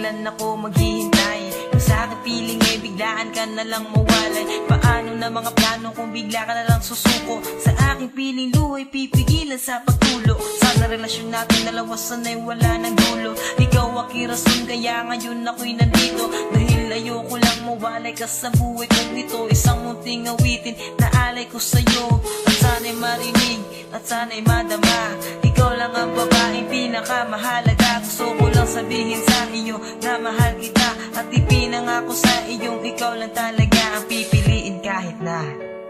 kailan ako maghihintay. Kung sa aking piling ay biglaan ka na lang mawalay. Paano na mga plano kung bigla ka na lang susuko? Sa aking piling luhay pipigilan sa pagtulo. Sana relasyon natin dalawa sana'y wala ng dulo. Ikaw aking rason kaya ngayon ako'y nandito. Dahil ayoko lang mawalay ka sa buhay kong ito. Isang munting awitin na alay ko sa'yo. At sana'y marinig at sana'y madama. Ikaw lang ang babaeng pinakamahalaga. Gusto ko lang sabihin sa iyo na mahal kita. At ipinangako sa iyong ikaw lang talaga ang pipiliin kahit na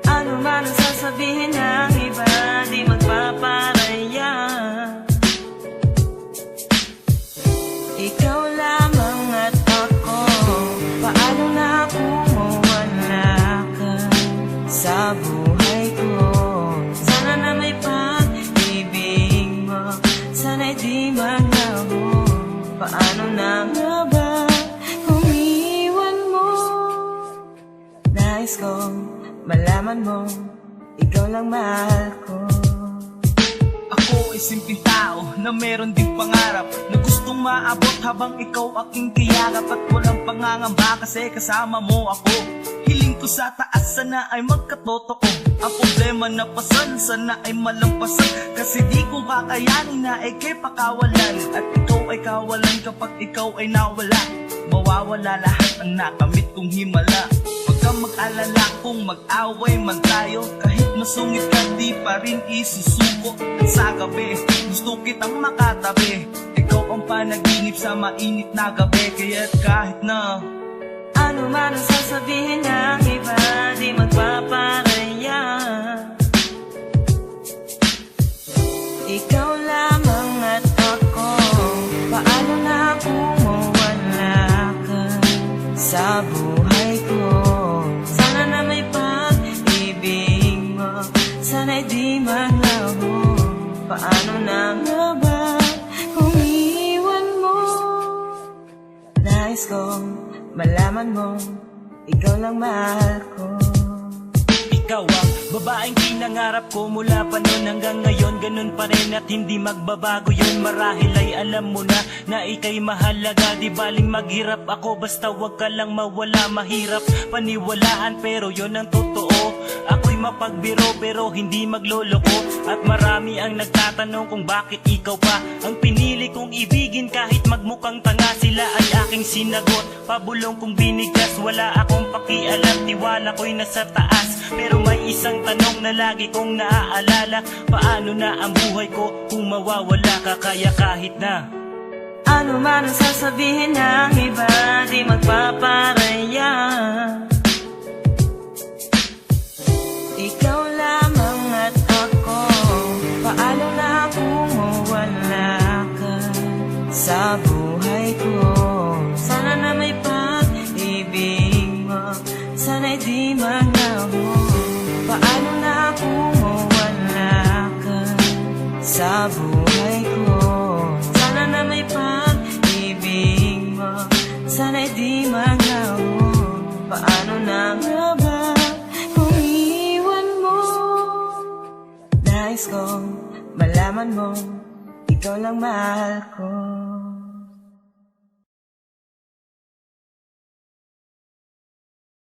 ano man ang sasabihin ng iba, di magpaparaya. Ikaw lamang at ako. Paano na kung mawala ka sa buhay ko? Sana na may pag-ibig mo, sana'y di maglaho. Paano na nga ba kung iwan mo? Nais kong malaman mo, ikaw lang mahal ko. Ako ay simpleng tao na meron ding pangarap, na gustong maabot habang ikaw aking kiyakap. At walang pangangamba kasi kasama mo ako. Hiling ko sa taas sana ay magkatotoo. Ang problema na pasan sana ay malampasan, kasi di ko kakayanin na ikay pakawalan. At ikaw ay kawalan kapag ikaw ay nawala. Mawawala lahat ang nakamit kong himala. Huwag kang mag-alala kung mag-away man tayo. Kahit masungit ka di pa rin isusuko. At sa gabi gusto kitang makatabi. Ikaw ang panaginip sa mainit na gabi. Kaya't kahit na ano man ang sasabihin ng iba, di magpaparaya. Ikaw lamang at ako. Paano na kung mawala ka sa buhay ko? Sana na may pag-ibig mo, sana'y di maglaho. Paano na nga ba kung iwan mo? Nais kong malaman mo, ikaw lang mahal ko. ikaw ang babaeng pinangarap ko mula pa noon hanggang ngayon. Ganun pa rin at hindi magbabago yun. Marahil ay alam mo na ikay mahalaga. Di baling maghirap ako basta wag ka lang mawala. Mahirap paniwalaan pero yun ang totoo. Ako'y mapagbiro pero hindi magloloko. At marami ang nagtatanong kung bakit ikaw pa ang pinili kong ibigin. Kahit magmukhang tanga sila ay aking sinagot. Pabulong kong binigkas, wala akong pakialam. Tiwala ko'y nasa taas pero may isang tanong na lagi kong naaalala. Paano na ang buhay ko kung mawawala ka? Kaya kahit na ano man ang sasabihin ng iba, di magpaparaya. Ikaw lamang at ako. Paano na kung mawala ka sa buhay ko? Sana na may pag-ibig mo, sana'y di maglaho. Paano na kung mawala ka sa buhay ko? Sana na may pag-ibig mo, sana'y di maglaho. Paano na nga ba kung iwan mo? Nais kong malaman mo, ikaw lang mahal ko.